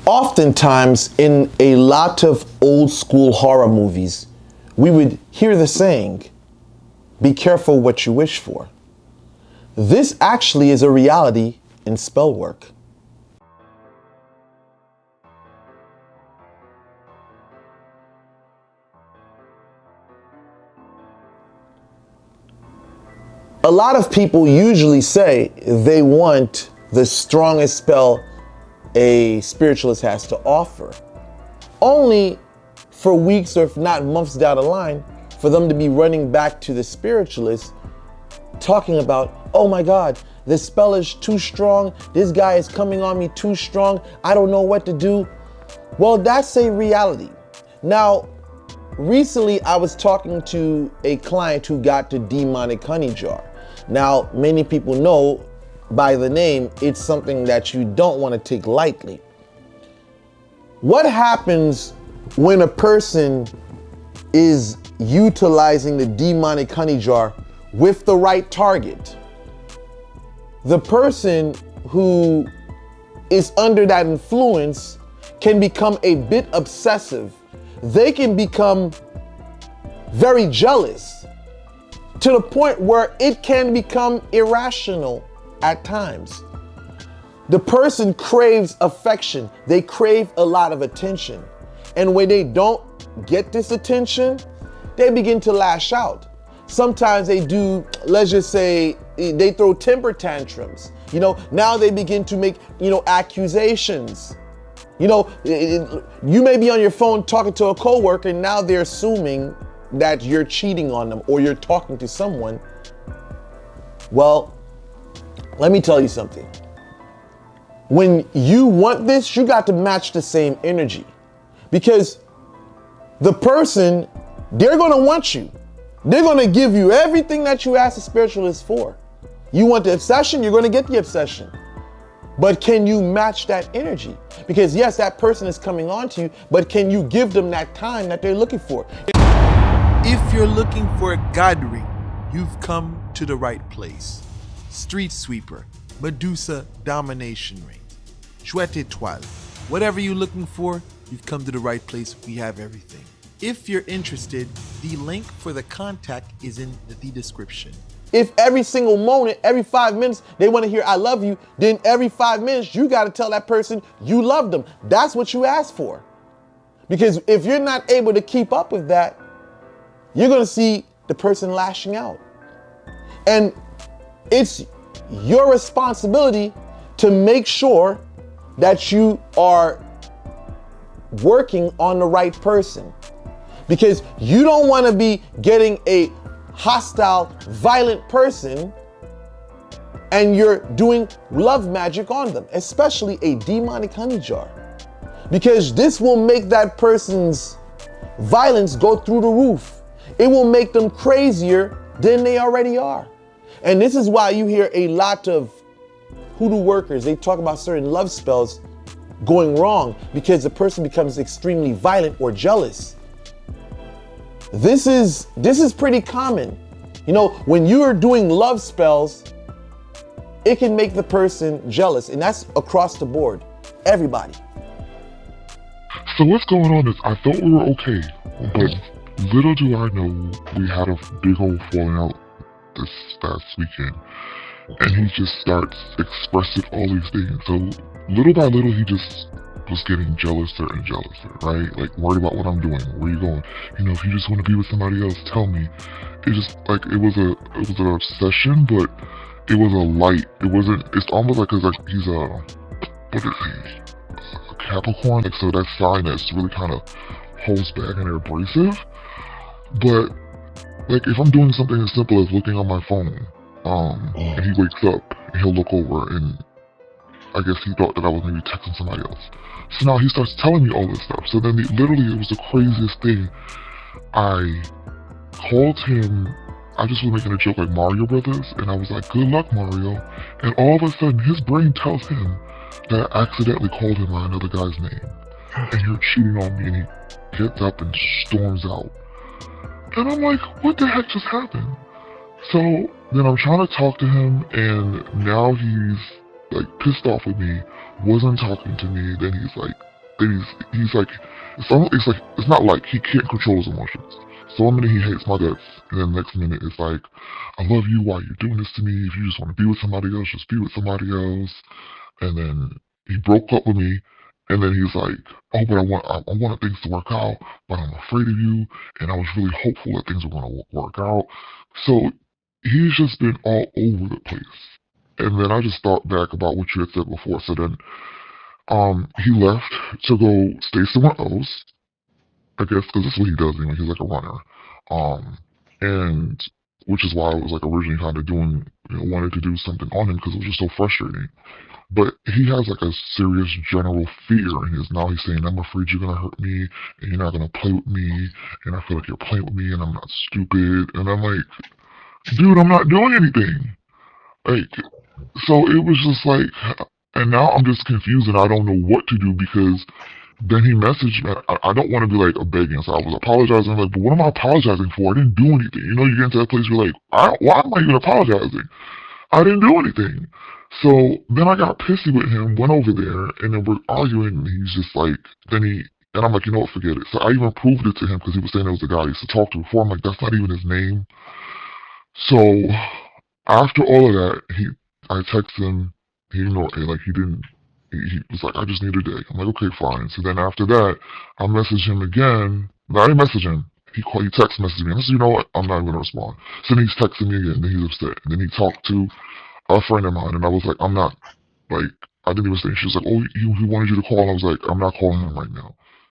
Oftentimes, in a lot of old school horror movies, we would hear the saying, "Be careful what you wish for." This actually is a reality in spell work. A lot of people usually say they want the strongest spell a spiritualist has to offer, only for weeks or if not months down the line for them to be running back to the spiritualist talking about, "Oh my God, this spell is too strong. This guy is coming on me too strong. I don't know what to do." Well, that's a reality. Now, recently I was talking to a client who got the demonic honey jar. Now, many people know by the name, it's something that you don't want to take lightly. What happens when a person is utilizing the demonic honey jar with the right target? The person who is under that influence can become a bit obsessive. They can become very jealous to the point where it can become irrational at times. The person craves affection. They crave a lot of attention. And when they don't get this attention, they begin to lash out. Sometimes they do, let's just say, they throw temper tantrums. Now they begin to make, accusations. You may be on your phone talking to a coworker and now they're assuming that you're cheating on them or you're talking to someone. Well, let me tell you something. When you want this, you got to match the same energy, because the person, they're going to want you. They're going to give you everything that you ask a spiritualist for. You want the obsession, you're going to get the obsession. But can you match that energy? Because yes, that person is coming on to you, but can you give them that time that they're looking for? If you're looking for a God ring, you've come to the right place. Street Sweeper, Medusa Domination Ring, Chouette Étoile. Whatever you're looking for, you've come to the right place. We have everything. If you're interested, the link for the contact is in the description. If every single moment, every 5 minutes, they want to hear "I love you," then every 5 minutes, you got to tell that person you love them. That's what you asked for. Because if you're not able to keep up with that, you're going to see the person lashing out. And it's your responsibility to make sure that you are working on the right person, because you don't want to be getting a hostile, violent person and you're doing love magic on them, especially a demonic honey jar, because this will make that person's violence go through the roof. It will make them crazier than they already are. And this is why you hear a lot of hoodoo workers, they talk about certain love spells going wrong because the person becomes extremely violent or jealous. This is pretty common. When you are doing love spells, it can make the person jealous, and that's across the board, everybody. So what's going on is I thought we were okay, but little do I know we had a big old falling out this past weekend, and he just starts expressing all these things. So little by little, he just was getting jealouser and jealouser, right? Like worried about what I'm doing, where you going. If you just want to be with somebody else, tell me. It just like it was an obsession, but it was a light. It's almost like he's a, what is he? A Capricorn, like, so that sign that's really kind of holds back and abrasive. But like if I'm doing something as simple as looking on my phone, and he wakes up and he'll look over, and I guess he thought that I was maybe texting somebody else. So now he starts telling me all this stuff. So then literally it was the craziest thing. I called him, I just was making a joke like Mario Brothers, and I was like, "Good luck, Mario." And all of a sudden his brain tells him that I accidentally called him by another guy's name, and you're cheating on me, and he gets up and storms out. And I'm like, what the heck just happened? So then I'm trying to talk to him, and now he's like pissed off with me, wasn't talking to me. Then he's like then he's like, it's not like he can't control his emotions. So one minute he hates my guts, and then the next minute it's like, I love you. Why are you doing this to me? If you just want to be with somebody else, just be with somebody else. And then he broke up with me, and then he's like, oh, but I wanted things to work out, but I'm afraid of you, and I was really hopeful that things were going to work out. So he's just been all over the place. And then I just thought back about what you had said before. So then, he left to go stay somewhere else, I guess, because that's what he does anyway. He's like a runner. And which is why I was like originally kind of doing, wanted to do something on him because it was just so frustrating. But he has like a serious general fear, and now he's saying, I'm afraid you're gonna hurt me, and you're not gonna play with me, and I feel like you're playing with me, and I'm not stupid. And I'm like, dude, I'm not doing anything. Like, so it was just like, and now I'm just confused, and I don't know what to do because then he messaged me. I don't want to be like a begging, so I was apologizing. Like, but what am I apologizing for? I didn't do anything. You get into that place where like, why am I even apologizing? I didn't do anything. So then I got pissy with him, went over there, and then we're arguing, and he's just like, and I'm like, you know what, forget it. So I even proved it to him because he was saying it was the guy I used to talk to before. I'm like, that's not even his name. So after all of that, I text him, he ignored it, like he was like, I just need a day. I'm like, okay, fine. So then after that, I message him again. I didn't message him. He text messaged me. I said, you know what? I'm not even gonna respond. So then he's texting me again. Then he's upset. And then he talked to a friend of mine, and I was like, I'm not, like, I didn't even say. She was like, oh, he wanted you to call. And I was like, I'm not calling him right now.